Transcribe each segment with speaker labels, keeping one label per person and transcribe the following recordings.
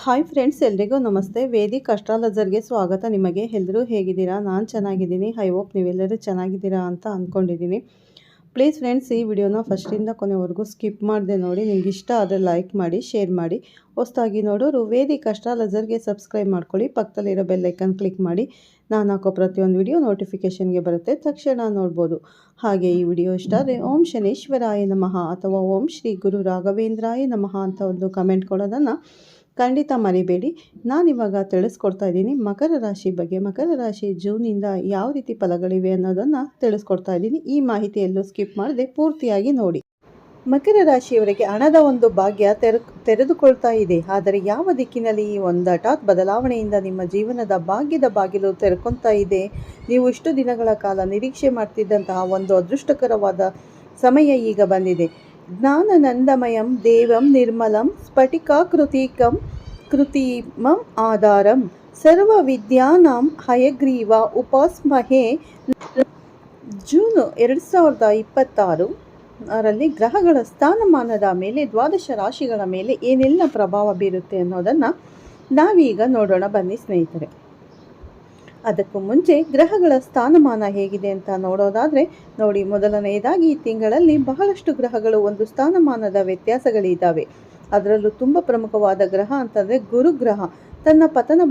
Speaker 1: Hi friends, ಎಲ್ರಿಗೂ ನಮಸ್ತೆ. Vedic ಅಸ್ಟ್ರಾಲಜರ್ಗೆ ಸ್ವಾಗತ. ನಿಮಗೆ ಎಲ್ಲರೂ ಹೇಗಿದ್ದೀರಾ? ನಾನು ಚೆನ್ನಾಗಿದ್ದೀನಿ. ಐ ಹೋಪ್ ನೀವೆಲ್ಲರೂ ಚೆನ್ನಾಗಿದ್ದೀರಾ ಅಂತ ಅಂದ್ಕೊಂಡಿದ್ದೀನಿ. ಪ್ಲೀಸ್ ಫ್ರೆಂಡ್ಸ್, ಈ ವಿಡಿಯೋನ ಫಸ್ಟಿಂದ ಕೊನೆವರೆಗೂ ಸ್ಕಿಪ್ ಮಾಡದೆ ನೋಡಿ. ನಿಮ್ಗೆ ಇಷ್ಟ ಆದರೆ ಲೈಕ್ ಮಾಡಿ, ಶೇರ್ ಮಾಡಿ. ಹೊಸದಾಗಿ ನೋಡೋರು ವೇದಿಕ್ ಅಸ್ಟ್ರಾಲಜರ್ಗೆ ಸಬ್ಸ್ಕ್ರೈಬ್ ಮಾಡ್ಕೊಳ್ಳಿ. ಪಕ್ಕದಲ್ಲಿರೋ ಬೆಲ್ ಐಕನ್ ಕ್ಲಿಕ್ ಮಾಡಿ. ನಾನು ಹಾಕೋ ಪ್ರತಿಯೊಂದು ವಿಡಿಯೋ ನೋಟಿಫಿಕೇಷನ್ಗೆ ಬರುತ್ತೆ, ತಕ್ಷಣ ನೋಡ್ಬೋದು. ಹಾಗೆ ಈ ವಿಡಿಯೋ ಇಷ್ಟ ಆದರೆ ಓಂ ಶನೇಶ್ವರಾಯ ನಮಃ ಅಥವಾ ಓಂ ಶ್ರೀ ಗುರು ರಾಘವೇಂದ್ರಾಯ ನಮಃ ಅಂತ ಒಂದು ಕಮೆಂಟ್ ಕೊಡೋದನ್ನು ಖಂಡಿತ ಮರಿಬೇಡಿ. ನಾನಿವಾಗ ತಿಳಿಸ್ಕೊಡ್ತಾ ಇದ್ದೀನಿ ಮಕರ ರಾಶಿ ಬಗ್ಗೆ. ಮಕರ ರಾಶಿ ಜೂನಿಂದ ಯಾವ ರೀತಿ ಫಲಗಳಿವೆ ಅನ್ನೋದನ್ನು ತಿಳಿಸ್ಕೊಡ್ತಾ ಇದ್ದೀನಿ. ಈ ಮಾಹಿತಿಯಲ್ಲೂ ಸ್ಕಿಪ್ ಮಾಡದೆ ಪೂರ್ತಿಯಾಗಿ ನೋಡಿ. ಮಕರ ರಾಶಿಯವರಿಗೆ ಹಣದ ಒಂದು ಭಾಗ್ಯ ತೆರೆದುಕೊಳ್ತಾ ಇದೆ. ಆದರೆ ಯಾವ ದಿಕ್ಕಿನಲ್ಲಿ ಈ ಒಂದು ಹಠಾತ್ ಬದಲಾವಣೆಯಿಂದ ನಿಮ್ಮ ಜೀವನದ ಭಾಗ್ಯದ ಬಾಗಿಲು ತೆರೆಕೊಳ್ತಾ ಇದೆ? ನೀವು ಇಷ್ಟು ದಿನಗಳ ಕಾಲ ನಿರೀಕ್ಷೆ ಮಾಡ್ತಿದ್ದಂತಹ ಒಂದು ಅದೃಷ್ಟಕರವಾದ ಸಮಯ ಈಗ ಬಂದಿದೆ. ಜ್ಞಾನನಂದಮಯಂ ದೇವಂ ನಿರ್ಮಲಂ ಸ್ಫಟಿಕಾಕೃತಿಕಂ ಕೃತಿಮಂ ಆಧಾರಂ ಸರ್ವ ವಿದ್ಯಾನಾಂ ಹಯಗ್ರೀವ ಉಪಾಸ್ಮಹೇ. ಜೂನ್ 2026 ರಲ್ಲಿ ಗ್ರಹಗಳ ಸ್ಥಾನಮಾನದ ಮೇಲೆ, ದ್ವಾದಶ ರಾಶಿಗಳ ಮೇಲೆ ಏನೆಲ್ಲ ಪ್ರಭಾವ ಬೀರುತ್ತೆ ಅನ್ನೋದನ್ನು ನಾವೀಗ ನೋಡೋಣ ಬನ್ನಿ ಸ್ನೇಹಿತರೆ. ಅದಕ್ಕೂ ಮುಂಚೆ ಗ್ರಹಗಳ ಸ್ಥಾನಮಾನ ಹೇಗಿದೆ ಅಂತ ನೋಡೋದಾದರೆ ನೋಡಿ. ಮೊದಲನೆಯದಾಗಿ ಈ ತಿಂಗಳಲ್ಲಿ ಬಹಳಷ್ಟು ಗ್ರಹಗಳು ಒಂದು ಸ್ಥಾನಮಾನದ ವ್ಯತ್ಯಾಸಗಳಿದ್ದಾವೆ. ಅದರಲ್ಲೂ ತುಂಬ ಪ್ರಮುಖವಾದ ಗ್ರಹ ಅಂತಂದರೆ ಗುರುಗ್ರಹ ತನ್ನ ಪತನ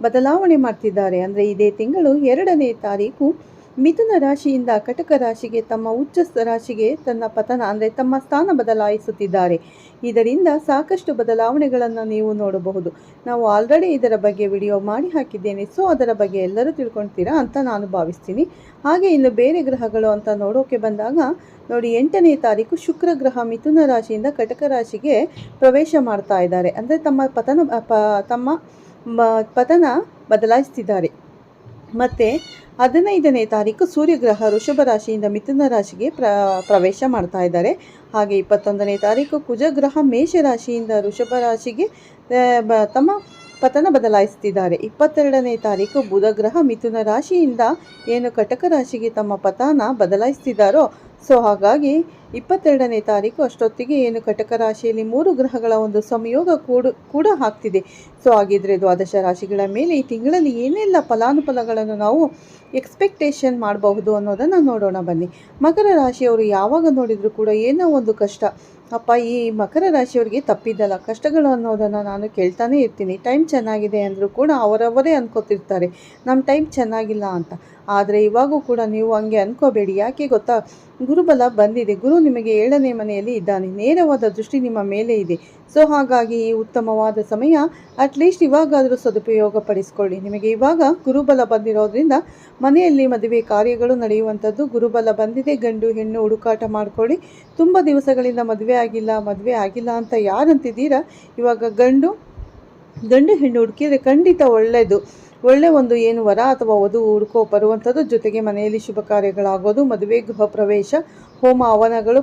Speaker 1: ಬದಲಾವಣೆ ಮಾಡ್ತಿದ್ದಾರೆ. ಅಂದರೆ ಇದೇ ತಿಂಗಳು 2ನೇ ತಾರೀಕು ಮಿಥುನ ರಾಶಿಯಿಂದ ಕಟಕ ರಾಶಿಗೆ, ತಮ್ಮ ಉಚ್ಚ ರಾಶಿಗೆ ತನ್ನ ಪತನ ಅಂದರೆ ತಮ್ಮ ಸ್ಥಾನ ಬದಲಾಯಿಸುತ್ತಿದ್ದಾರೆ. ಇದರಿಂದ ಸಾಕಷ್ಟು ಬದಲಾವಣೆಗಳನ್ನು ನೀವು ನೋಡಬಹುದು. ನಾವು ಆಲ್ರೆಡಿ ಇದರ ಬಗ್ಗೆ ವಿಡಿಯೋ ಮಾಡಿ ಹಾಕಿದ್ದೇನೆ. ಸೊ ಅದರ ಬಗ್ಗೆ ಎಲ್ಲರೂ ತಿಳ್ಕೊಳ್ತೀರಾ ಅಂತ ನಾನು ಭಾವಿಸ್ತೀನಿ. ಹಾಗೆ ಇನ್ನು ಬೇರೆ ಗ್ರಹಗಳು ಅಂತ ನೋಡೋಕೆ ಬಂದಾಗ ನೋಡಿ, 8ನೇ ತಾರೀಕು ಶುಕ್ರ ಗ್ರಹ ಮಿಥುನ ರಾಶಿಯಿಂದ ಕಟಕ ರಾಶಿಗೆ ಪ್ರವೇಶ ಮಾಡ್ತಾ ಇದ್ದಾರೆ. ಅಂದರೆ ತಮ್ಮ ಪತನ ಬದಲಾಯಿಸ್ತಿದ್ದಾರೆ. ಮತ್ತು 15ನೇ ತಾರೀಕು ಸೂರ್ಯಗ್ರಹ ವೃಷಭ ರಾಶಿಯಿಂದ ಮಿಥುನ ರಾಶಿಗೆ ಪ್ರವೇಶ ಮಾಡ್ತಾ ಇದ್ದಾರೆ. ಹಾಗೆ 21ನೇ ತಾರೀಕು ಕುಜಗ್ರಹ ಮೇಷ ರಾಶಿಯಿಂದ ವೃಷಭ ರಾಶಿಗೆ ತಮ್ಮ ಪತನ ಬದಲಾಯಿಸ್ತಿದ್ದಾರೆ. 22ನೇ ತಾರೀಕು ಬುಧಗ್ರಹ ಮಿಥುನ ರಾಶಿಯಿಂದ ಏನು ಕಟಕ ರಾಶಿಗೆ ತಮ್ಮ ಪತನ ಬದಲಾಯಿಸ್ತಿದ್ದಾರೋ, ಸೊ ಹಾಗಾಗಿ 22ನೇ ತಾರೀಕು ಅಷ್ಟೊತ್ತಿಗೆ ಏನು ಕಟಕ ರಾಶಿಯಲ್ಲಿ 3 ಗ್ರಹಗಳ ಒಂದು ಸಂಯೋಗ ಕೂಡ ಆಗ್ತಿದೆ. ಸೊ ಹಾಗಿದ್ರೆ ದ್ವಾದಶ ರಾಶಿಗಳ ಮೇಲೆ ಈ ತಿಂಗಳಲ್ಲಿ ಏನೆಲ್ಲ ಫಲಾನುಫಲಗಳನ್ನು ನಾವು ಎಕ್ಸ್ಪೆಕ್ಟೇಷನ್ ಮಾಡಬಹುದು ಅನ್ನೋದನ್ನು ನೋಡೋಣ ಬನ್ನಿ. ಮಕರ ರಾಶಿಯವರು ಯಾವಾಗ ನೋಡಿದರೂ ಕೂಡ ಏನೋ ಒಂದು ಕಷ್ಟ. ಅಪ್ಪ, ಈ ಮಕರ ರಾಶಿಯವರಿಗೆ ತಪ್ಪಿದ್ದಲ್ಲ ಕಷ್ಟಗಳು ಅನ್ನೋದನ್ನು ನಾನು ಕೇಳ್ತಾನೆ ಇರ್ತೀನಿ. ಟೈಮ್ ಚೆನ್ನಾಗಿದೆ ಅಂದರೂ ಕೂಡ ಅವರವರೇ ಅನ್ಕೋತಿರ್ತಾರೆ ನಮ್ಮ ಟೈಮ್ ಚೆನ್ನಾಗಿಲ್ಲ ಅಂತ. ಆದರೆ ಇವಾಗೂ ಕೂಡ ನೀವು ಹಂಗೆ ಅನ್ಕೋಬೇಡಿ. ಯಾಕೆ ಗೊತ್ತಾ? ಗುರುಬಲ ಬಂದಿದೆ. ಗುರು ನಿಮಗೆ 7ನೇ ಮನೆಯಲ್ಲಿ ಇದ್ದಾನೆ. ನೇರವಾದ ದೃಷ್ಟಿ ನಿಮ್ಮ ಮೇಲೆ ಇದೆ. ಸೊ ಹಾಗಾಗಿ ಈ ಉತ್ತಮವಾದ ಸಮಯ ಅಟ್ಲೀಸ್ಟ್ ಇವಾಗಾದರೂ ಸದುಪಯೋಗ ಪಡಿಸ್ಕೊಳ್ಳಿ. ನಿಮಗೆ ಇವಾಗ ಗುರುಬಲ ಬಂದಿರೋದ್ರಿಂದ ಮನೆಯಲ್ಲಿ ಮದುವೆ ಕಾರ್ಯಗಳು ನಡೆಯುವಂಥದ್ದು. ಗುರುಬಲ ಬಂದಿದೆ. ಗಂಡು ಹೆಣ್ಣು ಹುಡುಕಾಟ ಮಾಡ್ಕೊಳ್ಳಿ. ತುಂಬ ದಿವಸಗಳಿಂದ ಮದುವೆ ಆಗಿಲ್ಲ ಅಂತ ಯಾರಂತಿದ್ದೀರಾ, ಇವಾಗ ಗಂಡು ಹೆಣ್ಣು ಹುಡುಕಿದರೆ ಖಂಡಿತ ಒಳ್ಳೆ ಒಂದು ಏನು ವರ ಅಥವಾ ವಧು ಹುಡುಕೋ ಬರುವಂಥದ್ದು. ಜೊತೆಗೆ ಮನೆಯಲ್ಲಿ ಶುಭ ಕಾರ್ಯಗಳಾಗೋದು, ಮದುವೆ, ಗೃಹ ಪ್ರವೇಶ, ಹೋಮ ಹವನಗಳು,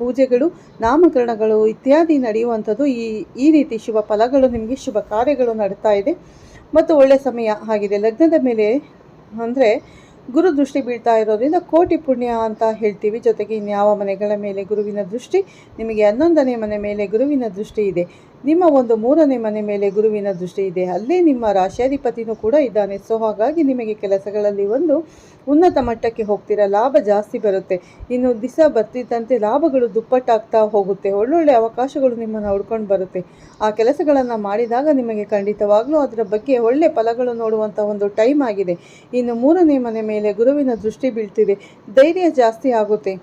Speaker 1: ಪೂಜೆಗಳು, ನಾಮಕರಣಗಳು ಇತ್ಯಾದಿ ನಡೆಯುವಂಥದ್ದು. ಈ ರೀತಿ ಶುಭ ಫಲಗಳು, ನಿಮಗೆ ಶುಭ ಕಾರ್ಯಗಳು ನಡೀತಾ ಇದೆ ಮತ್ತು ಒಳ್ಳೆ ಸಮಯ ಆಗಿದೆ. ಲಗ್ನದ ಮೇಲೆ ಅಂದರೆ ಗುರು ದೃಷ್ಟಿ ಬೀಳ್ತಾ ಇರೋದ್ರಿಂದ ಕೋಟಿ ಪುಣ್ಯ ಅಂತ ಹೇಳ್ತೀವಿ. ಜೊತೆಗೆ ಇನ್ಯಾವ ಮನೆಗಳ ಮೇಲೆ ಗುರುವಿನ ದೃಷ್ಟಿ? ನಿಮಗೆ 11ನೇ ಮನೆ ಮೇಲೆ ಗುರುವಿನ ದೃಷ್ಟಿ ಇದೆ. ನಿಮ್ಮ ಒಂದು 3ನೇ ಮನೆ ಮೇಲೆ ಗುರುವಿನ ದೃಷ್ಟಿ ಇದೆ. ಅಲ್ಲೇ ನಿಮ್ಮ ರಾಶ್ಯಾಧಿಪತಿನೂ ಕೂಡ ಇದ್ದಾನೆ. ಸೊ ಹಾಗಾಗಿ ನಿಮಗೆ ಕೆಲಸಗಳಲ್ಲಿ ಒಂದು ಉನ್ನತ ಮಟ್ಟಕ್ಕೆ ಹೋಗ್ತೀರಾ. ಲಾಭ ಜಾಸ್ತಿ ಬರುತ್ತೆ. ಇನ್ನು ದಿವಸ ಬರ್ತಿದ್ದಂತೆ ಲಾಭಗಳು ದುಪ್ಪಟ್ಟಾಗ್ತಾ ಹೋಗುತ್ತೆ. ಒಳ್ಳೊಳ್ಳೆ ಅವಕಾಶಗಳು ನಿಮ್ಮನ್ನು ಹುಡ್ಕೊಂಡು ಬರುತ್ತೆ. ಆ ಕೆಲಸಗಳನ್ನು ಮಾಡಿದಾಗ ನಿಮಗೆ ಖಂಡಿತವಾಗ್ಲೂ ಅದರ ಬಗ್ಗೆ ಒಳ್ಳೆ ಫಲಗಳು ನೋಡುವಂಥ ಒಂದು ಟೈಮ್ ಆಗಿದೆ. ಇನ್ನು 3ನೇ ಮನೆ ಮೇಲೆ ಗುರುವಿನ ದೃಷ್ಟಿ ಬೀಳ್ತಿದೆ. ಧೈರ್ಯ ಜಾಸ್ತಿ ಆಗುತ್ತೆ.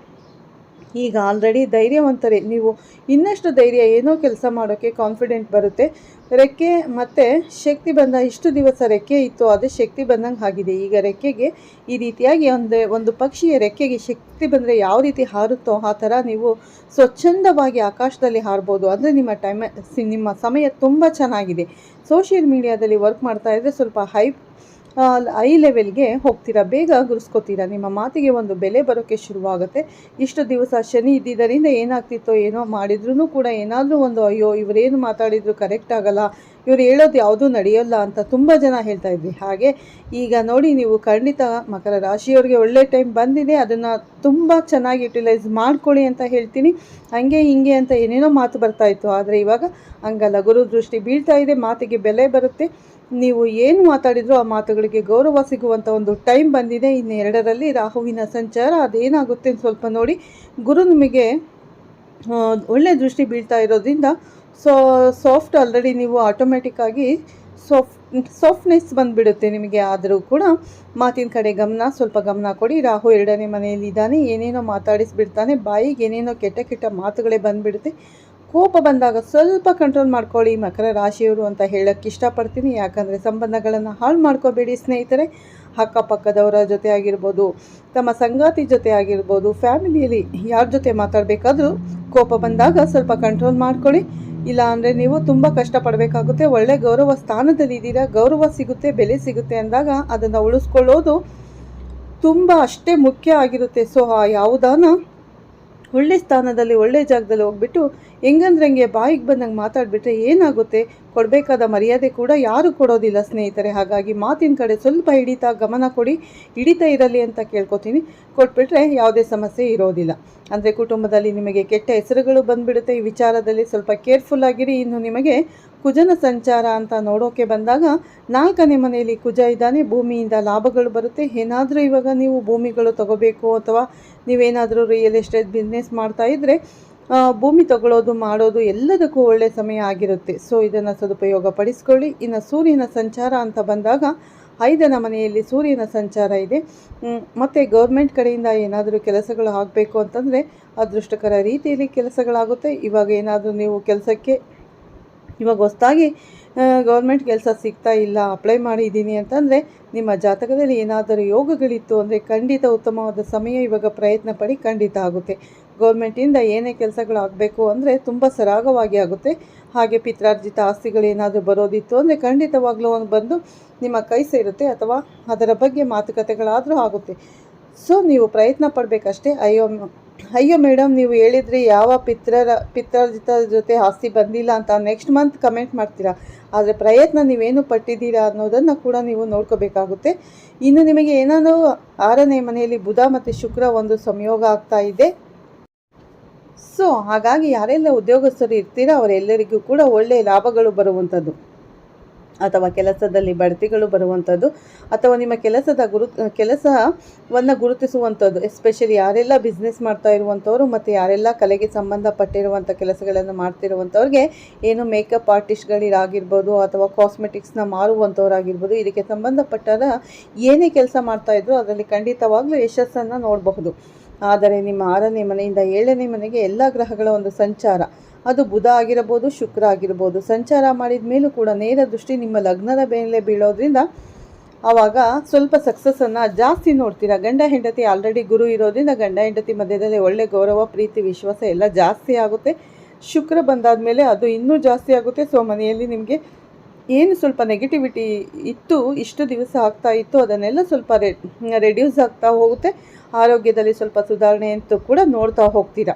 Speaker 1: ಈಗ ಆಲ್ರೆಡಿ ಧೈರ್ಯವಂತರೇ ನೀವು. ಇನ್ನಷ್ಟು ಧೈರ್ಯ, ಏನೋ ಕೆಲಸ ಮಾಡೋಕ್ಕೆ ಕಾನ್ಫಿಡೆಂಟ್ ಬರುತ್ತೆ. ರೆಕ್ಕೆ ಮತ್ತು ಶಕ್ತಿ ಬಂದ, ಇಷ್ಟು ದಿವಸ ರೆಕ್ಕೆ ಇತ್ತು, ಅದು ಶಕ್ತಿ ಬಂದಂಗೆ ಆಗಿದೆ. ಈಗ ರೆಕ್ಕೆಗೆ ಈ ರೀತಿಯಾಗಿ ಒಂದು ಪಕ್ಷಿಯ ರೆಕ್ಕೆಗೆ ಶಕ್ತಿ ಬಂದರೆ ಯಾವ ರೀತಿ ಹಾರುತ್ತೋ ಆ ಥರ ನೀವು ಸ್ವಚ್ಛಂದವಾಗಿ ಆಕಾಶದಲ್ಲಿ ಹಾರ್ಬೋದು. ಅಂದರೆ ನಿಮ್ಮ ಸಮಯ ತುಂಬ ಚೆನ್ನಾಗಿದೆ. ಸೋಷಿಯಲ್ ಮೀಡಿಯಾದಲ್ಲಿ ವರ್ಕ್ ಮಾಡ್ತಾ ಇದ್ದರೆ ಸ್ವಲ್ಪ ಐ ಲೆವೆಲ್ಗೆ ಹೋಗ್ತೀರಾ, ಬೇಗ ಗುರುಸ್ಕೋತೀರಾ, ನಿಮ್ಮ ಮಾತಿಗೆ ಒಂದು ಬೆಲೆ ಬರೋಕ್ಕೆ ಶುರುವಾಗುತ್ತೆ. ಇಷ್ಟು ದಿವಸ ಶನಿ ಇದ್ದಿದ್ದರಿಂದ ಏನಾಗ್ತಿತ್ತೋ ಏನೋ ಮಾಡಿದ್ರೂ ಕೂಡ ಏನಾದರೂ ಒಂದು ಅಯ್ಯೋ ಇವರೇನು ಮಾತಾಡಿದ್ರು ಕರೆಕ್ಟ್ ಆಗಲ್ಲ, ಇವ್ರು ಹೇಳೋದು ಯಾವುದೂ ನಡೆಯೋಲ್ಲ ಅಂತ ತುಂಬ ಜನ ಹೇಳ್ತಾ ಇದ್ವಿ. ಹಾಗೆ ಈಗ ನೋಡಿ ನೀವು ಖಂಡಿತ ಮಕರ ರಾಶಿಯವರಿಗೆ ಒಳ್ಳೆ ಟೈಮ್ ಬಂದಿದೆ, ಅದನ್ನು ತುಂಬ ಚೆನ್ನಾಗಿ ಯುಟಿಲೈಸ್ ಮಾಡ್ಕೊಳ್ಳಿ ಅಂತ ಹೇಳ್ತೀನಿ. ಹಂಗೆ ಹಿಂಗೆ ಅಂತ ಏನೇನೋ ಮಾತು ಬರ್ತಾ ಇತ್ತು, ಆದರೆ ಇವಾಗ ಹಂಗಲ್ಲ, ಗುರು ದೃಷ್ಟಿ ಬೀಳ್ತಾ ಇದೆ, ಮಾತಿಗೆ ಬೆಲೆ ಬರುತ್ತೆ. ನೀವು ಏನು ಮಾತಾಡಿದ್ರು ಆ ಮಾತುಗಳಿಗೆ ಗೌರವ ಸಿಗುವಂಥ ಒಂದು ಟೈಮ್ ಬಂದಿದೆ. ಇನ್ನು 2ರಲ್ಲಿ ರಾಹುವಿನ ಸಂಚಾರ, ಅದೇನಾಗುತ್ತೆ ಅಂತ ಸ್ವಲ್ಪ ನೋಡಿ. ಗುರು ನಿಮಗೆ ಒಳ್ಳೆ ದೃಷ್ಟಿ ಬೀಳ್ತಾ ಇರೋದ್ರಿಂದ ಸಾಫ್ಟ್ ಆಲ್ರೆಡಿ ನೀವು ಆಟೋಮೆಟಿಕ್ಕಾಗಿ ಸಾಫ್ಟ್ನೆಸ್ ಬಂದುಬಿಡುತ್ತೆ ನಿಮಗೆ. ಆದರೂ ಕೂಡ ಮಾತಿನ ಕಡೆ ಸ್ವಲ್ಪ ಗಮನ ಕೊಡಿ. ರಾಹು 2ನೇ ಮನೆಯಲ್ಲಿ ಇದ್ದಾನೆ, ಏನೇನೋ ಮಾತಾಡಿಸ್ಬಿಡ್ತಾನೆ, ಬಾಯಿಗೆ ಏನೇನೋ ಕೆಟ್ಟ ಮಾತುಗಳೇ ಬಂದುಬಿಡುತ್ತೆ. ಕೋಪ ಬಂದಾಗ ಸ್ವಲ್ಪ ಕಂಟ್ರೋಲ್ ಮಾಡ್ಕೊಳ್ಳಿ ಮಕರ ರಾಶಿಯವರು ಅಂತ ಹೇಳೋಕ್ಕೆ ಇಷ್ಟಪಡ್ತೀನಿ. ಯಾಕಂದರೆ ಸಂಬಂಧಗಳನ್ನು ಹಾಳು ಮಾಡ್ಕೋಬೇಡಿ ಸ್ನೇಹಿತರೆ. ಅಕ್ಕಪಕ್ಕದವರ ಜೊತೆ ಆಗಿರ್ಬೋದು, ತಮ್ಮ ಸಂಗಾತಿ ಜೊತೆ ಆಗಿರ್ಬೋದು, ಫ್ಯಾಮಿಲಿಯಲ್ಲಿ ಯಾರ ಜೊತೆ ಮಾತಾಡಬೇಕಾದ್ರೂ ಕೋಪ ಬಂದಾಗ ಸ್ವಲ್ಪ ಕಂಟ್ರೋಲ್ ಮಾಡ್ಕೊಳ್ಳಿ. ಇಲ್ಲ ಅಂದರೆ ನೀವು ತುಂಬ ಕಷ್ಟಪಡಬೇಕಾಗುತ್ತೆ. ಒಳ್ಳೆ ಗೌರವ ಸ್ಥಾನದಲ್ಲಿ ಇದ್ದೀರಾ, ಗೌರವ ಸಿಗುತ್ತೆ, ಬೆಲೆ ಸಿಗುತ್ತೆ ಅಂದಾಗ ಅದನ್ನು ಉಳಿಸ್ಕೊಳ್ಳೋದು ತುಂಬ ಅಷ್ಟೇ ಮುಖ್ಯ ಆಗಿರುತ್ತೆ. ಸೊ ಯಾವುದಾನ ಒಳ್ಳೆ ಸ್ಥಾನದಲ್ಲಿ ಒಳ್ಳೆ ಜಾಗದಲ್ಲಿ ಹೋಗ್ಬಿಟ್ಟು ಹೆಂಗಂದ್ರೆ ಹಂಗೆ ಬಾಯಿಗೆ ಬಂದಂಗೆ ಮಾತಾಡಿಬಿಟ್ರೆ ಏನಾಗುತ್ತೆ, ಕೊಡಬೇಕಾದ ಮರ್ಯಾದೆ ಕೂಡ ಯಾರು ಕೊಡೋದಿಲ್ಲ ಸ್ನೇಹಿತರೆ. ಹಾಗಾಗಿ ಮಾತಿನ ಕಡೆ ಸ್ವಲ್ಪ ಗಮನ ಕೊಡಿ, ಹಿಡಿತಾ ಇರಲಿ ಅಂತ ಕೇಳ್ಕೊತೀನಿ. ಕೊಟ್ಬಿಟ್ರೆ ಯಾವುದೇ ಸಮಸ್ಯೆ ಇರೋದಿಲ್ಲ. ಅಂದರೆ ಕುಟುಂಬದಲ್ಲಿ ನಿಮಗೆ ಕೆಟ್ಟ ಹೆಸರುಗಳು ಬಂದುಬಿಡುತ್ತೆ. ಈ ವಿಚಾರದಲ್ಲಿ ಸ್ವಲ್ಪ ಕೇರ್ಫುಲ್ ಆಗಿರಿ. ಇನ್ನು ನಿಮಗೆ ಕುಜನ ಸಂಚಾರ ಅಂತ ನೋಡೋಕೆ ಬಂದಾಗ 4ನೇ ಮನೆಯಲ್ಲಿ ಕುಜ ಇದ್ದಾನೆ, ಭೂಮಿಯಿಂದ ಲಾಭಗಳು ಬರುತ್ತೆ. ಏನಾದರೂ ಇವಾಗ ನೀವು ಭೂಮಿಗಳು ತಗೋಬೇಕು ಅಥವಾ ನೀವೇನಾದರೂ ರಿಯಲ್ ಎಸ್ಟೇಟ್ ಬಿಸ್ನೆಸ್ ಮಾಡ್ತಾ ಇದ್ದರೆ ಭೂಮಿ ತಗೊಳ್ಳೋದು ಮಾಡೋದು ಎಲ್ಲದಕ್ಕೂ ಒಳ್ಳೆಯ ಸಮಯ ಆಗಿರುತ್ತೆ. ಸೊ ಇದನ್ನು ಸದುಪಯೋಗ ಪಡಿಸ್ಕೊಳ್ಳಿ. ಇನ್ನು ಸೂರ್ಯನ ಸಂಚಾರ ಅಂತ ಬಂದಾಗ 5ನೇ ಮನೆಯಲ್ಲಿ ಸೂರ್ಯನ ಸಂಚಾರ ಇದೆ. ಮತ್ತು ಗೌರ್ಮೆಂಟ್ ಕಡೆಯಿಂದ ಏನಾದರೂ ಕೆಲಸಗಳು ಆಗಬೇಕು ಅಂತಂದರೆ ಅದೃಷ್ಟಕರ ರೀತಿಯಲ್ಲಿ ಕೆಲಸಗಳಾಗುತ್ತೆ. ಇವಾಗ ಏನಾದರೂ ನೀವು ಕೆಲಸಕ್ಕೆ ಇವಾಗ ಹೊಸದಾಗಿ ಗೌರ್ಮೆಂಟ್ ಕೆಲಸ ಸಿಗ್ತಾ ಇಲ್ಲ, ಅಪ್ಲೈ ಮಾಡಿದ್ದೀನಿ ಅಂತಂದರೆ ನಿಮ್ಮ ಜಾತಕದಲ್ಲಿ ಏನಾದರೂ ಯೋಗಗಳಿತ್ತು ಅಂದರೆ ಖಂಡಿತ ಉತ್ತಮವಾದ ಸಮಯ. ಇವಾಗ ಪ್ರಯತ್ನ ಪಡಿ, ಖಂಡಿತ ಆಗುತ್ತೆ. ಗೌರ್ಮೆಂಟಿಂದ ಏನೇ ಕೆಲಸಗಳಾಗಬೇಕು ಅಂದರೆ ತುಂಬ ಸರಾಗವಾಗಿ ಆಗುತ್ತೆ. ಹಾಗೆ ಪಿತ್ರಾರ್ಜಿತ ಆಸ್ತಿಗಳೇನಾದರೂ ಬರೋದಿತ್ತು ಅಂದರೆ ಖಂಡಿತವಾಗ್ಲೂ ಬಂದು ನಿಮ್ಮ ಕೈ ಸೇರುತ್ತೆ ಅಥವಾ ಅದರ ಬಗ್ಗೆ ಮಾತುಕತೆಗಳಾದರೂ ಆಗುತ್ತೆ. ಸೊ ನೀವು ಪ್ರಯತ್ನ ಪಡಬೇಕಷ್ಟೇ. ಅಯ್ಯೋ ಮೇಡಮ್, ನೀವು ಹೇಳಿದ್ರಿ ಯಾವ ಪಿತ್ರಾರ್ಜಿತ ಜೊತೆ ಆಸ್ತಿ ಬಂದಿಲ್ಲ ಅಂತ ನೆಕ್ಸ್ಟ್ ಮಂತ್ ಕಮೆಂಟ್ ಮಾಡ್ತೀರಾ, ಆದರೆ ಪ್ರಯತ್ನ ನೀವೇನು ಪಟ್ಟಿದ್ದೀರಾ ಅನ್ನೋದನ್ನು ಕೂಡ ನೀವು ನೋಡ್ಕೋಬೇಕಾಗುತ್ತೆ. ಇನ್ನು ನಿಮಗೆ ಏನಾದರೂ 6ನೇ ಮನೆಯಲ್ಲಿ ಬುಧ ಮತ್ತು ಶುಕ್ರ ಒಂದು ಸಂಯೋಗ ಆಗ್ತಾ ಇದೆ. ಸೊ ಹಾಗಾಗಿ ಯಾರೆಲ್ಲ ಉದ್ಯೋಗಸ್ಥರು ಇರ್ತೀರಾ ಅವರೆಲ್ಲರಿಗೂ ಕೂಡ ಒಳ್ಳೆಯ ಲಾಭಗಳು ಬರುವಂಥದ್ದು ಅಥವಾ ಕೆಲಸದಲ್ಲಿ ಬಡ್ತಿಗಳು ಬರುವಂಥದ್ದು ಅಥವಾ ನಿಮ್ಮ ಕೆಲಸವನ್ನು ಗುರುತಿಸುವಂಥದ್ದು. ಎಸ್ಪೆಷಲಿ ಯಾರೆಲ್ಲ ಬಿಸ್ನೆಸ್ ಮಾಡ್ತಾ ಇರುವಂಥವ್ರು ಮತ್ತು ಯಾರೆಲ್ಲ ಕಲೆಗೆ ಸಂಬಂಧಪಟ್ಟಿರುವಂಥ ಕೆಲಸಗಳನ್ನು ಮಾಡ್ತಿರುವಂಥವ್ರಿಗೆ, ಏನು ಮೇಕಪ್ ಆರ್ಟಿಸ್ಟ್ಗಳಿರಾಗಿರ್ಬೋದು ಅಥವಾ ಕಾಸ್ಮೆಟಿಕ್ಸ್ನ ಮಾರುವಂಥವ್ರಾಗಿರ್ಬೋದು, ಇದಕ್ಕೆ ಸಂಬಂಧಪಟ್ಟಾಗ ಏನೇ ಕೆಲಸ ಮಾಡ್ತಾಯಿದ್ರು ಅದರಲ್ಲಿ ಖಂಡಿತವಾಗ್ಲೂ ಯಶಸ್ಸನ್ನು ನೋಡಬಹುದು. ಆದರೆ ನಿಮ್ಮ 6ನೇ ಮನೆಯಿಂದ 7ನೇ ಮನೆಗೆ ಎಲ್ಲ ಗ್ರಹಗಳ ಒಂದು ಸಂಚಾರ, ಅದು ಬುಧ ಆಗಿರಬಹುದು, ಶುಕ್ರ ಆಗಿರ್ಬೋದು, ಸಂಚಾರ ಮಾಡಿದ ಮೇಲೂ ಕೂಡ ನೇರ ದೃಷ್ಟಿ ನಿಮ್ಮ ಲಗ್ನದ ಮೇಲೆ ಬೀಳೋದ್ರಿಂದ ಆವಾಗ ಸ್ವಲ್ಪ ಸಕ್ಸಸ್ಸನ್ನು ಜಾಸ್ತಿ ನೋಡ್ತೀರಾ. ಗಂಡ ಹೆಂಡತಿ ಆಲ್ರೆಡಿ ಗುರು ಇರೋದ್ರಿಂದ ಗಂಡ ಹೆಂಡತಿ ಮಧ್ಯದಲ್ಲಿ ಒಳ್ಳೆ ಗೌರವ, ಪ್ರೀತಿ, ವಿಶ್ವಾಸ ಎಲ್ಲ ಜಾಸ್ತಿ ಆಗುತ್ತೆ. ಶುಕ್ರ ಬಂದಾದ ಮೇಲೆ ಅದು ಇನ್ನೂ ಜಾಸ್ತಿ ಆಗುತ್ತೆ. ಸೊ ಮನೆಯಲ್ಲಿ ನಿಮಗೆ ಏನು ಸ್ವಲ್ಪ ನೆಗೆಟಿವಿಟಿ ಇತ್ತು, ಇಷ್ಟು ದಿವಸ ಆಗ್ತಾ ಇತ್ತು, ಅದನ್ನೆಲ್ಲ ಸ್ವಲ್ಪ ರೆಡ್ಯೂಸ್ ಆಗ್ತಾ ಹೋಗುತ್ತೆ. ಆರೋಗ್ಯದಲ್ಲಿ ಸ್ವಲ್ಪ ಸುಧಾರಣೆ ಅಂತೂ ಕೂಡ ನೋಡ್ತಾ ಹೋಗ್ತೀರಾ.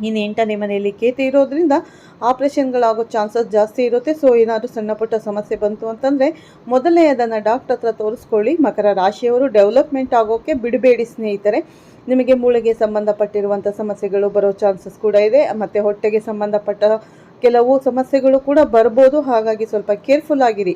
Speaker 1: ಇನ್ನು 8ನೇ ಮನೆಯಲ್ಲಿ ಕೇತು ಇರೋದ್ರಿಂದ ಆಪ್ರೇಷನ್ಗಳಾಗೋ ಚಾನ್ಸಸ್ ಜಾಸ್ತಿ ಇರುತ್ತೆ. ಸೊ ಏನಾದರೂ ಸಣ್ಣ ಪುಟ್ಟ ಸಮಸ್ಯೆ ಬಂತು ಅಂತಂದರೆ ಮೊದಲೇ ಅದನ್ನು ಡಾಕ್ಟರ್ ಹತ್ರ ತೋರಿಸ್ಕೊಳ್ಳಿ. ಮಕರ ರಾಶಿಯವರು ಡೆವಲಪ್ಮೆಂಟ್ ಆಗೋಕ್ಕೆ ಬಿಡಬೇಡಿ ಸ್ನೇಹಿತರೆ. ನಿಮಗೆ ಮೂಳೆಗೆ ಸಂಬಂಧಪಟ್ಟಿರುವಂಥ ಸಮಸ್ಯೆಗಳು ಬರೋ ಚಾನ್ಸಸ್ ಕೂಡ ಇದೆ, ಮತ್ತು ಹೊಟ್ಟೆಗೆ ಸಂಬಂಧಪಟ್ಟ ಕೆಲವು ಸಮಸ್ಯೆಗಳು ಕೂಡ ಬರ್ಬೋದು. ಹಾಗಾಗಿ ಸ್ವಲ್ಪ ಕೇರ್ಫುಲ್ ಆಗಿರಿ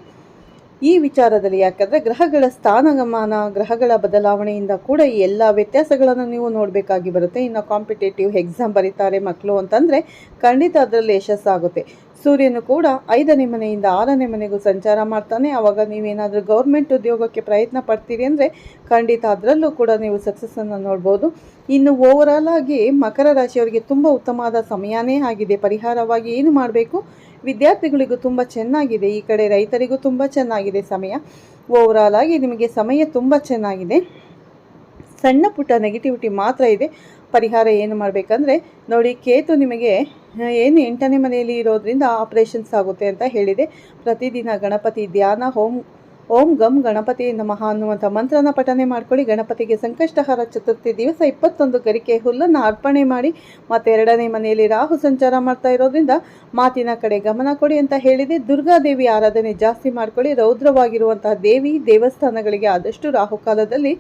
Speaker 1: ಈ ವಿಚಾರದಲ್ಲಿ. ಯಾಕಂದರೆ ಗ್ರಹಗಳ ಸ್ಥಾನಮಾನ, ಗ್ರಹಗಳ ಬದಲಾವಣೆಯಿಂದ ಕೂಡ ಈ ಎಲ್ಲ ವ್ಯತ್ಯಾಸಗಳನ್ನು ನೀವು ನೋಡಬೇಕಾಗಿ ಬರುತ್ತೆ. ಇನ್ನು ಕಾಂಪಿಟೇಟಿವ್ ಎಕ್ಸಾಮ್ ಬರೀತಾರೆ ಮಕ್ಕಳು ಅಂತಂದರೆ ಖಂಡಿತ ಅದರಲ್ಲಿ ಯಶಸ್ಸಾಗುತ್ತೆ. ಸೂರ್ಯನು ಕೂಡ 5ನೇ ಮನೆಯಿಂದ 6ನೇ ಮನೆಗೂ ಸಂಚಾರ ಮಾಡ್ತಾನೆ. ಆವಾಗ ನೀವೇನಾದರೂ ಗೌರ್ಮೆಂಟ್ ಉದ್ಯೋಗಕ್ಕೆ ಪ್ರಯತ್ನ ಪಡ್ತೀರಿ ಅಂದರೆ ಖಂಡಿತ ಅದರಲ್ಲೂ ಕೂಡ ನೀವು ಸಕ್ಸಸ್ಸನ್ನು ನೋಡ್ಬೋದು. ಇನ್ನು ಓವರಾಲ್ ಆಗಿ ಮಕರ ರಾಶಿಯವರಿಗೆ ತುಂಬ ಉತ್ತಮವಾದ ಸಮಯನೇ ಆಗಿದೆ. ಪರಿಹಾರವಾಗಿ ಏನು ಮಾಡಬೇಕು, ವಿದ್ಯಾರ್ಥಿಗಳಿಗೂ ತುಂಬ ಚೆನ್ನಾಗಿದೆ, ಈ ಕಡೆ ರೈತರಿಗೂ ತುಂಬ ಚೆನ್ನಾಗಿದೆ ಸಮಯ. ಓವರಾಲ್ ಆಗಿ ನಿಮಗೆ ಸಮಯ ತುಂಬ ಚೆನ್ನಾಗಿದೆ. ಸಣ್ಣ ಪುಟ್ಟ ನೆಗೆಟಿವಿಟಿ ಮಾತ್ರ ಇದೆ. ಪರಿಹಾರ ಏನು ಮಾಡಬೇಕಂದ್ರೆ ನೋಡಿ, ಕೇತು ನಿಮಗೆ ಏನು 8ನೇ ಮನೆಯಲ್ಲಿ ಇರೋದ್ರಿಂದ ಆಪ್ರೇಷನ್ಸ್ ಆಗುತ್ತೆ ಅಂತ ಹೇಳಿದೆ. ಪ್ರತಿದಿನ ಗಣಪತಿ ಧ್ಯಾನ, ಓಂ ಗಂ ಗಣಪತಿ ನಮಃ ಅನ್ನುವಂಥ ಮಂತ್ರನ ಪಠನೆ ಮಾಡ್ಕೊಳ್ಳಿ. ಗಣಪತಿಗೆ ಸಂಕಷ್ಟಹರ ಚತುರ್ಥಿ ದಿವಸ 21 ಗರಿಕೆ ಹುಲ್ಲನ್ನು ಅರ್ಪಣೆ ಮಾಡಿ. ಮತ್ತು 2ನೇ ಮನೆಯಲ್ಲಿ ರಾಹು ಸಂಚಾರ ಮಾಡ್ತಾ ಇರೋದ್ರಿಂದ ಮಾತಿನ ಕಡೆ ಗಮನ ಕೊಡಿ ಅಂತ ಹೇಳಿದೆ. ದುರ್ಗಾದೇವಿ ಆರಾಧನೆ ಜಾಸ್ತಿ ಮಾಡ್ಕೊಳ್ಳಿ. ರೌದ್ರವಾಗಿರುವಂತಹ ದೇವಿ ದೇವಸ್ಥಾನಗಳಿಗೆ ಆದಷ್ಟು ರಾಹುಕಾಲದಲ್ಲಿ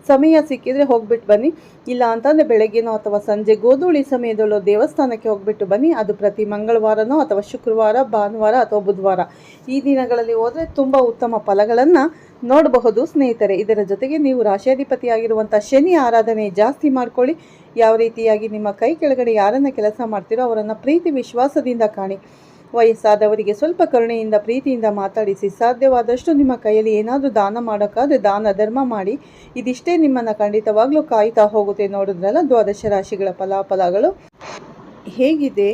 Speaker 1: ಸಮಯ ಸಿಕ್ಕಿದರೆ ಹೋಗ್ಬಿಟ್ಟು ಬನ್ನಿ. ಇಲ್ಲ ಅಂತಂದರೆ ಬೆಳಗ್ಗೆನೋ ಅಥವಾ ಸಂಜೆ ಗೋಧೂಳಿ ಸಮಯದಲ್ಲೋ ದೇವಸ್ಥಾನಕ್ಕೆ ಹೋಗ್ಬಿಟ್ಟು ಬನ್ನಿ. ಅದು ಪ್ರತಿ ಮಂಗಳವಾರನೋ ಅಥವಾ ಶುಕ್ರವಾರ, ಭಾನುವಾರ ಅಥವಾ ಬುಧವಾರ ಈ ದಿನಗಳಲ್ಲಿ ಹೋದರೆ ತುಂಬ ಉತ್ತಮ ಫಲಗಳನ್ನು ನೋಡಬಹುದು ಸ್ನೇಹಿತರೆ. ಇದರ ಜೊತೆಗೆ ನೀವು ರಾಶಿಯಾಧಿಪತಿಯಾಗಿರುವಂಥ ಶನಿ ಆರಾಧನೆ ಜಾಸ್ತಿ ಮಾಡ್ಕೊಳ್ಳಿ. ಯಾವ ರೀತಿಯಾಗಿ ನಿಮ್ಮ ಕೈ ಕೆಳಗಡೆ ಯಾರನ್ನು ಕೆಲಸ ಮಾಡ್ತೀರೋ ಅವರನ್ನು ಪ್ರೀತಿ ವಿಶ್ವಾಸದಿಂದ ಕಾಣಿ. ವಯಸ್ಸಾದವರಿಗೆ ಸ್ವಲ್ಪ ಕರುಣೆಯಿಂದ ಪ್ರೀತಿಯಿಂದ ಮಾತಾಡಿಸಿ. ಸಾಧ್ಯವಾದಷ್ಟು ನಿಮ್ಮ ಕೈಯಲ್ಲಿ ಏನಾದರೂ ದಾನ ಮಾಡೋಕ್ಕಾದರೆ ದಾನ ಧರ್ಮ ಮಾಡಿ. ಇದಿಷ್ಟೇ ನಿಮ್ಮನ್ನು ಖಂಡಿತವಾಗ್ಲೂ ಕಾಯ್ತಾ ಹೋಗುತ್ತೆ. ನೋಡಿದ್ರಲ್ಲ ದ್ವಾದಶ ರಾಶಿಗಳ ಫಲಾಫಲಗಳು ಹೇಗಿದೆ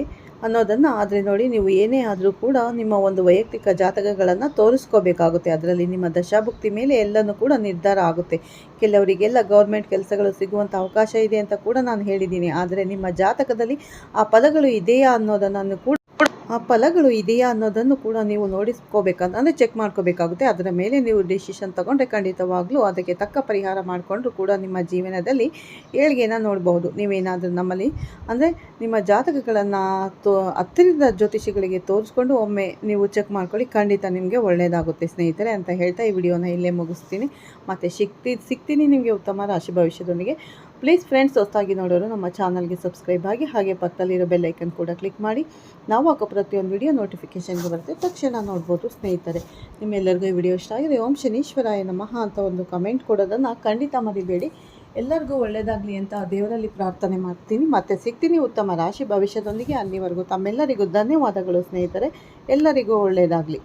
Speaker 1: ಅನ್ನೋದನ್ನು. ಆದರೆ ನೋಡಿ, ನೀವು ಏನೇ ಆದರೂ ಕೂಡ ನಿಮ್ಮ ಒಂದು ವೈಯಕ್ತಿಕ ಜಾತಕಗಳನ್ನು ತೋರಿಸ್ಕೋಬೇಕಾಗುತ್ತೆ. ಅದರಲ್ಲಿ ನಿಮ್ಮ ದಶಾಭುಕ್ತಿ ಮೇಲೆ ಎಲ್ಲನೂ ಕೂಡ ನಿರ್ಧಾರ ಆಗುತ್ತೆ. ಕೆಲವರಿಗೆಲ್ಲ ಗೌರ್ಮೆಂಟ್ ಕೆಲಸಗಳು ಸಿಗುವಂಥ ಅವಕಾಶ ಇದೆ ಅಂತ ಕೂಡ ನಾನು ಹೇಳಿದ್ದೀನಿ. ಆದರೆ ನಿಮ್ಮ ಜಾತಕದಲ್ಲಿ ಆ ಫಲಗಳು ಇದೆಯಾ ಅನ್ನೋದನ್ನು ಕೂಡ ನೀವು ನೋಡಿಸ್ಕೋಬೇಕಂದ್ರೆ ಚೆಕ್ ಮಾಡ್ಕೋಬೇಕಾಗುತ್ತೆ. ಅದರ ಮೇಲೆ ನೀವು ಡಿಸಿಷನ್ ತಗೊಂಡ್ರೆ ಖಂಡಿತವಾಗ್ಲೂ ಅದಕ್ಕೆ ತಕ್ಕ ಪರಿಹಾರ ಮಾಡಿಕೊಂಡ್ರು ಕೂಡ ನಿಮ್ಮ ಜೀವನದಲ್ಲಿ ಏಳಿಗೆನ ನೋಡಬಹುದು. ನೀವೇನಾದರೂ ನಮ್ಮಲ್ಲಿ ಅಂದರೆ ನಿಮ್ಮ ಜಾತಕಗಳನ್ನು ಹತ್ತಿರದ ಜ್ಯೋತಿಷಿಗಳಿಗೆ ತೋರಿಸ್ಕೊಂಡು ಒಮ್ಮೆ ನೀವು ಚೆಕ್ ಮಾಡ್ಕೊಳ್ಳಿ. ಖಂಡಿತ ನಿಮಗೆ ಒಳ್ಳೆಯದಾಗುತ್ತೆ ಸ್ನೇಹಿತರೆ ಅಂತ ಹೇಳ್ತಾ ಈ ವಿಡಿಯೋನ ಇಲ್ಲೇ ಮುಗಿಸ್ತೀನಿ. ಮತ್ತು ಸಿಗ್ತೀನಿ ನಿಮಗೆ ಉತ್ತಮ ರಾಶಿ ಭವಿಷ್ಯದೊಂದಿಗೆ. ಪ್ಲೀಸ್ ಫ್ರೆಂಡ್ಸ್, ಹೊಸದಾಗಿ ನೋಡೋರು ನಮ್ಮ ಚಾನಲ್ಗೆ ಸಬ್ಸ್ಕ್ರೈಬ್ ಆಗಿ, ಹಾಗೆ ಪಕ್ಕದಲ್ಲಿರೋ ಬೆಲ್ ಐಕನ್ ಕೂಡ ಕ್ಲಿಕ್ ಮಾಡಿ. ನಾವು ಹಾಕೋ ಪ್ರತಿಯೊಂದು ವಿಡಿಯೋ ನೋಟಿಫಿಕೇಷನ್ಗೆ ಬರುತ್ತೆ, ತಕ್ಷಣ ನೋಡ್ಬೋದು ಸ್ನೇಹಿತರೆ. ನಿಮ್ಮೆಲ್ಲರಿಗೂ ಈ ವಿಡಿಯೋ ಇಷ್ಟ ಆಗಿದೆ ಓಂ ಶನೀಶ್ವರಾಯ ನಮಃ ಅಂತ ಒಂದು ಕಮೆಂಟ್ ಕೊಡೋದನ್ನು ಖಂಡಿತ ಮರಿಬೇಡಿ. ಎಲ್ಲರಿಗೂ ಒಳ್ಳೆಯದಾಗಲಿ ಅಂತ ದೇವರಲ್ಲಿ ಪ್ರಾರ್ಥನೆ ಮಾಡ್ತೀನಿ. ಮತ್ತೆ ಸಿಗ್ತೀನಿ ಉತ್ತಮ ರಾಶಿ ಭವಿಷ್ಯದೊಂದಿಗೆ. ಅಲ್ಲಿವರೆಗೂ ತಮ್ಮೆಲ್ಲರಿಗೂ ಧನ್ಯವಾದಗಳು ಸ್ನೇಹಿತರೆ. ಎಲ್ಲರಿಗೂ ಒಳ್ಳೆಯದಾಗಲಿ.